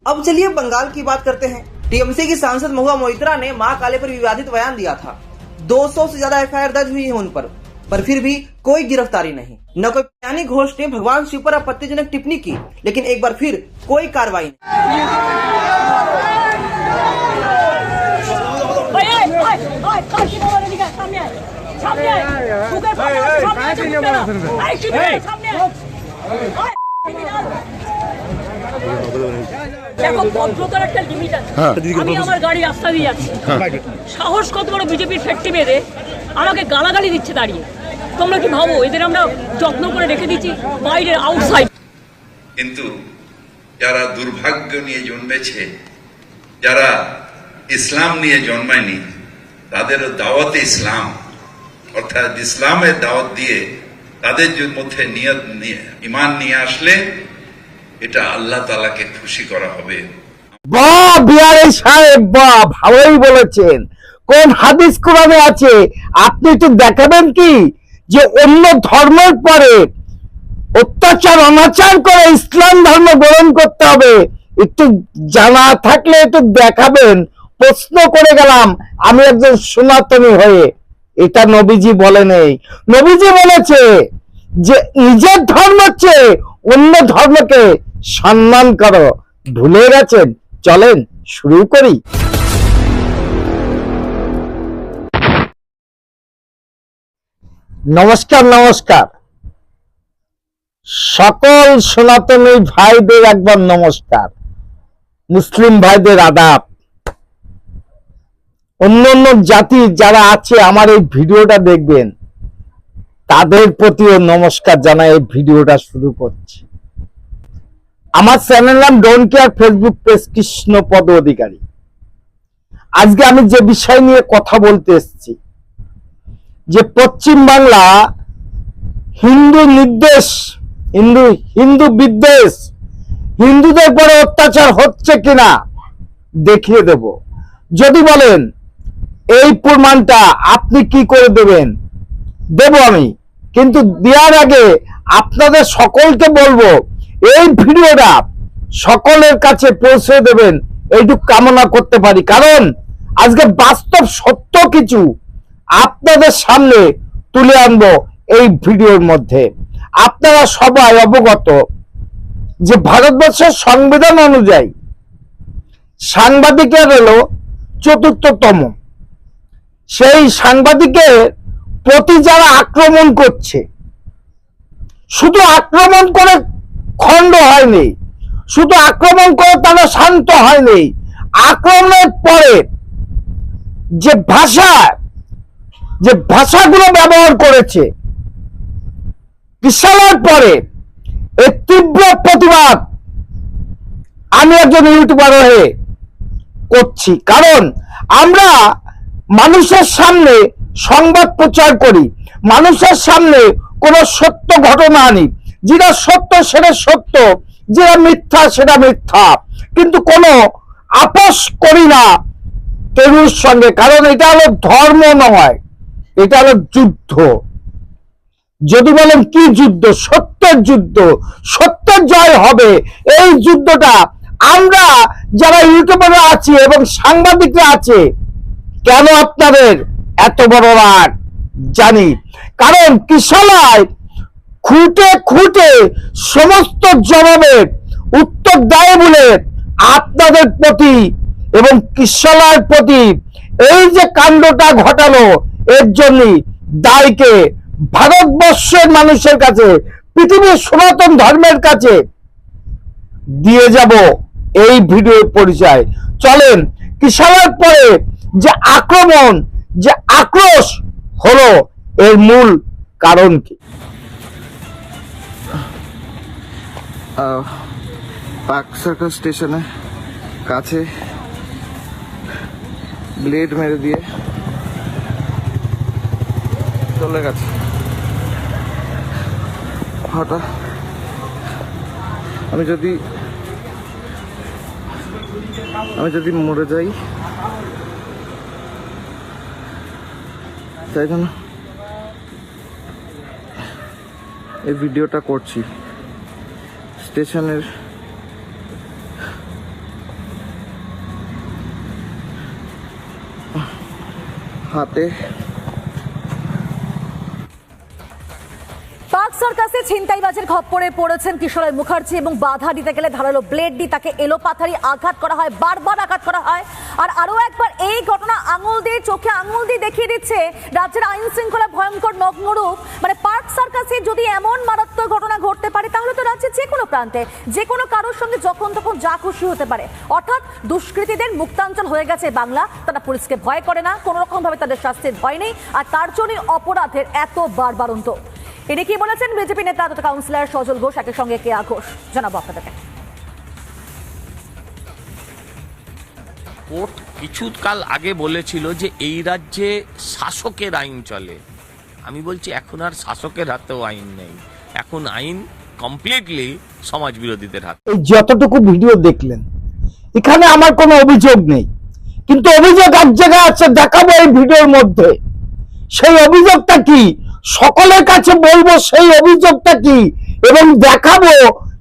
अब चलिए बंगाल की बात करते हैं। टीएमसी की सांसद महुआ मोइत्रा ने मां काले पर विवादित बयान दिया था। 200 से ज्यादा एफआईआर दर्ज हुई है उन पर फिर भी कोई गिरफ्तारी नहीं। न कोई ज्ञानी घोष ने भगवान शिव पर आपत्तिजनक टिप्पणी की, लेकिन एक बार फिर कोई कार्रवाई দেখো ভদ্রতার একটা লিমিট আছে। আমি আমার গাড়ি রাস্তা দিয়ে যাচ্ছি, সাহস কত বড় বিজেপির ফ্যাক্টরি মেরে আমাকে গালাগালি দিচ্ছে দাঁড়িয়ে। তোমরা কি ভাবো এদের আমরা যত্ন করে রেখে দিচ্ছি বাইরের আউটসাইড? কিন্তু যারা দুর্ভাগ্য নিয়ে জন্মেছে, যারা ইসলাম নিয়ে জন্মায়নি, তাদের দাওয়াতে ইসলাম অর্থাৎ ইসলামের দাওয়াত দিয়ে তাদের মধ্যে নিয়ত ঈমান নিয়ে আসলে এটা আল্লাহ তাআলাকে খুশি করা হবে। বাহ বিআরএ সাহেব, বাহ ভালোই বলেছেন। কোন হাদিস কোরআনে আছে আপনি একটু দেখাবেন কি যে অন্য ধর্মের পরে অত্যাচার অনাচার করে ইসলাম ধর্ম গ্রহণ করতে হবে? একটু জানা থাকলে একটু দেখাবেন। প্রশ্ন করে গেলাম আমি একজন সনাতনী হয়ে, এটা নবীজি বলে নেই। নবীজি বলেছে যে নিজের ধর্ম চেয়ে অন্য ধর্মকে সম্মান করো। ভুলে গেছেন? চলেন শুরু করি। নমস্কার নমস্কার সকল সনাতনী ভাইদের একবার নমস্কার, মুসলিম ভাইদের আদাব। অন্যান্য জাতি যারা আছে আমার এই ভিডিওটা দেখবেন তাদের প্রতিও নমস্কার জানাই এই ভিডিওটা শুরু করছি। আমার চ্যানেল নাম don't care, Facebook page Krishnapada Adhikari. আজকে আমি যে বিষয় নিয়ে কথা বলতে এসেছি যে পশ্চিম বাংলা হিন্দু নির্দেশ, হিন্দু বিদ্বেষ, হিন্দুদের পরে অত্যাচার হচ্ছে কিনা দেখিয়ে দেব। যদি বলেন এই প্রমাণটা আপনি কি করে দেবেন, দেব আমি, কিন্তু দেওয়ার আগে আপনাদের সকলকে বলবো এই ভিডিওটা সকলের কাছে পৌঁছে দেবেন, এইটুকু কামনা করতে পারি। কারণ আজকে বাস্তব সত্য কিছু আপনাদের সামনে তুলে আনবো এই ভিডিওর মধ্যে। আপনারা সবাই অবগত যে ভারতবর্ষের সংবিধান অনুযায়ী সাংবাদিকের হলো ৪র্থতম। সেই সাংবাদিকের প্রতি যারা আক্রমণ করছে, শুধু আক্রমণ করে খণ্ড হয়নি, শুধু আক্রমণ করে তারা শান্ত হয়নি, আক্রমণের পরে যে ভাষাগুলো ব্যবহার করেছে, বিশালের পরে এর তীব্র প্রতিবাদ আমি একজন ইউটিউবার হয়ে করছি। কারণ আমরা মানুষের সামনে সংবাদ প্রচার করি, মানুষের সামনে কোন সত্য ঘটনা আনি। যেটা সত্য সেটা সত্য, যেটা মিথ্যা সেটা মিথ্যা, কিন্তু কোনো আপোষ করি না কেউর সঙ্গে। কারণ এটা হলো ধর্ম নয়, এটা হলো যুদ্ধ। যদি বলেন কি যুদ্ধ? সত্যের যুদ্ধ, সত্যের জয় হবে। এই যুদ্ধটা আমরা যারা ইউটিউবাররা আছি এবং সাংবাদিকরা আছে, কেন আপনাদের এত বড় রাগ জানি। কারণ কিশলায় খুঁটে খুঁটে সমস্ত জবাবের উত্তর দেয় বলে আপনাদের প্রতি এবং কিশলার প্রতি এই যে কাণ্ডটা ঘটালো, এর জন্য দায়কে ভারতবর্ষের মানুষের কাছে, পৃথিবীর সনাতন ধর্মের কাছে দিয়ে যাব এই ভিডিওর পরিচয়। চলেন কিশলার পরে যে আক্রমণ, যে আক্রোশ হলো, এর মূল কারণ কি। পার্ক সার্কাস স্টেশনে কাছে ব্লেড মেরে দিয়ে চলে গেছে। হঠাৎ আমি যদি মরে যাই, তাই জন্য এই ভিডিওটা করছি। স্টেশনের হাতে পার্ক সার্কাসে ছিনতাইবাজের খপ্পরে পড়েছেন কিশোরী মুখার্জি এবং বাধা দিতে গেলে ধারালো ব্লেড দিয়ে তাকে এলোপাথারি আঘাত করা হয়, বারবার আঘাত করা হয়। আর আরো একবার এই ঘটনা চোখে আঙুল দিয়ে দেখিয়ে দিচ্ছে রাজ্যের আইন শৃঙ্খলা ভয়ঙ্কর নগ্নরূপ। মানে পার্ক সার্কাসে যদি এমন মারাত্মক ঘটনা ঘটতে পারে তাহলে তো রাজ্যের যে কোনো প্রান্তে যে কোনো কারোর সঙ্গে যখন তখন যা খুশি হতে পারে। অর্থাৎ দুষ্কৃতীদের মুক্তাঞ্চল হয়ে গেছে বাংলা। তারা পুলিশকে ভয় করে না, কোনো রকম ভাবে তাদের শাস্তির ভয় নেই, আর তার জন্যই অপরাধের এত বাড়বাড়ন্ত। এটি কি বলেছেন বিজেপি নেতা তথা কাউন্সিলর সজল ঘোষ, একের সঙ্গে কেয়া ঘোষ, জানাবো আপনাদেরকে। কোর্ট কিছুকাল আগে বলেছিল যে এই রাজ্যে শাসকের আইন চলে। আমি বলছি এখন আর শাসকের হাতেও আইন নেই, এখন আইন কমপ্লিটলি সমাজ বিরোধীদের হাতে। এই যতটুকু ভিডিও দেখলেন, এখানে আমার কোনো অভিযোগ নেই, কিন্তু অভিযোগ এক জায়গায় আছে, দেখাবো এই ভিডিওর মধ্যে। সেই অভিযোগটা কি সকলের কাছে বলবো, সেই অভিযোগটা কি এবং দেখাবো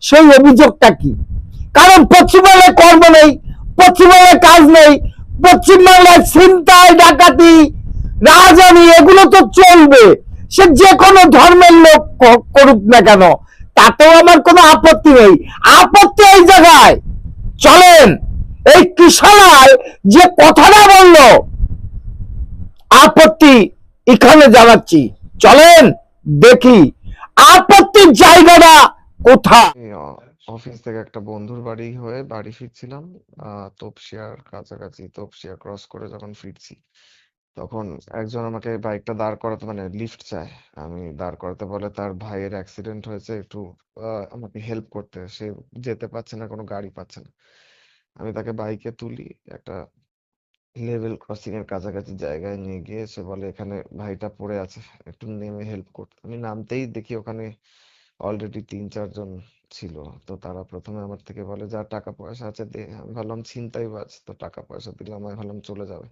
সেই অভিযোগটা কি। কারণ পশ্চিমবাংলায় কর্ম নেই, পশ্চিমবাংলায় কাজ নেই, পশ্চিমবাংলায় ছিনতাই ডাকাতি রাজধানী এগুলো তো চলবে, সে যে কোনো ধর্মের লোক করুক না কেন, তাতেও আমার কোনো আপত্তি নেই। আপত্তি এই জায়গায়, চলেন এই কিশোরায় যে কথাটা বললো, আপত্তি এখানে জানাচ্ছি, চলেন দেখি আপত্তির জায়গাটা কোথায়। অফিস থেকে একটা বন্ধুর বাড়ি হয়ে বাড়ি ফিরছিলাম, তপসিয়ার কাছাকাছি, তপসিয়া ক্রস করে যখন ফিরছি তখন একজন আমাকে বাইকটা দাঁড় করাতে, মানে লিফট চায়, আমি দাঁড় করাতে বলে তার ভাইয়ের অ্যাক্সিডেন্ট হয়েছে, একটু আমাকে হেল্প করতে, সে যেতে পারছে না, কোনো গাড়ি পাচ্ছে না। আমি তাকে বাইকে তুলি, একটা লেভেল ক্রসিং এর কাছাকাছি জায়গায় নিয়ে গিয়ে সে বলে এখানে ভাইটা পড়ে আছে, একটু নেমে হেল্প করতে। আমি নামতেই দেখি ওখানে অলরেডি 3-4 জন ছিল। তো তারা প্রথমে আমার থেকে বলে যা টাকা পয়সা আছে দে। আমি ভাবলাম ছিনতাইবাজ, তো টাকা পয়সা দিলাম, আমি ভাবলাম চলে যাবে।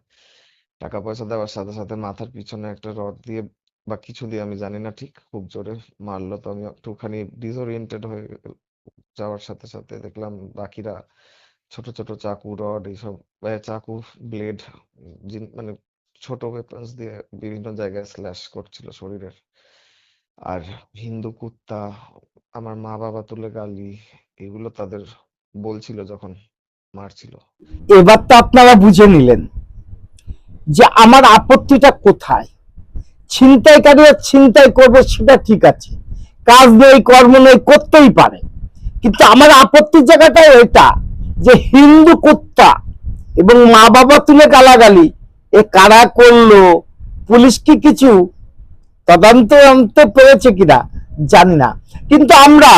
টাকা পয়সা দেওয়ার সাথে সাথে মাথার পিছনে একটা রড দিয়ে বা কিছু দিয়ে, আমি জানি না ঠিক, খুব জোরে মারলো। তো আমি একটুখানি ডিসওরিয়েন্টেড হয়ে যাওয়ার সাথে সাথে দেখলাম বাকিরা ছোট ছোট চাকু, রড, এইসব চাকু, ব্লেড, মানে ছোট ওয়েপন্স দিয়ে বিভিন্ন জায়গায় স্ল্যাশ করছিল শরীরের। আর হিন্দু কুত্তা, আমার মা বাবা তুলে গালি, এগুলো তাদের বলছিল যখন মারছিল। এবার তো আপনারা বুঝে নিলেন যে আমার আপত্তিটা কোথায়। ছিনতাইকারীরা ছিনতাই করবে সেটা ঠিক আছে, কাজ নেই কর্ম নেই, করতেই পারে, কিন্তু আমার আপত্তির জায়গাটা এটা যে হিন্দু কুত্তা এবং মা বাবা তুলে গালাগালি এ কারা করলো, পুলিশ কি কিছু তদন্ত আনতে পেরেছে কিনা জানি না। কিন্তু আমরা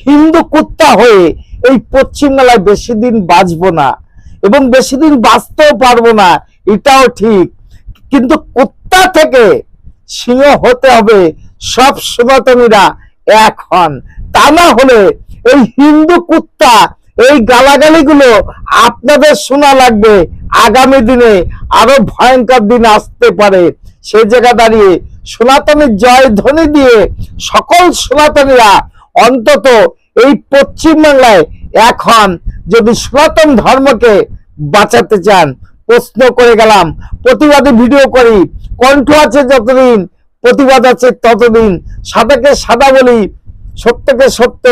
হিন্দু কুত্তা হয়ে এই পশ্চিমবাংলায় বেশি দিন বাঁচবো না এবং বেশি দিন বাঁচতেও পারবো না, এটাও ঠিক। কিন্তু কুত্তা থেকে সিংহ হতে হবে সব সনাতনীরা এক হন, তা না হলে এই হিন্দু কুত্তা এই গালাগালিগুলো আপনাদের শোনা লাগবে। আগামী দিনে আরো ভয়ঙ্কর দিন আসতে পারে, সে জায়গা দাঁড়িয়ে সনাতনের জয় ধ্বনি দিয়ে সকল সনাতনীরা অন্তত এই পশ্চিমবাংলায় এখন যদি সনাতন ধর্মকে বাঁচাতে চান। প্রশ্ন করে গেলাম, প্রতিবাদী ভিডিও করি, কণ্ঠ আছে যতদিন, প্রতিবাদ আছে ততদিন। সাদাকে সাদা বলি, সত্যকে সত্য,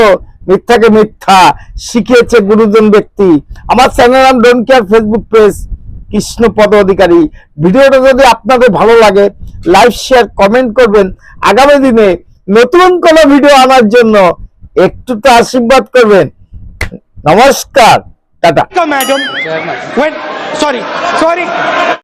মিথ্যাকে মিথ্যা শিখিয়েছে গুরুজন ব্যক্তি। আমার চ্যানেল নাম don't care, Facebook page Krishnapada Adhikari. ভিডিওটা যদি আপনাদের ভালো লাগে লাইক শেয়ার কমেন্ট করবেন। আগামী দিনে নতুন কোনো ভিডিও আনার জন্য একটু তো আশীর্বাদ করবেন। নমস্কার, টাটা। Madam, when sorry.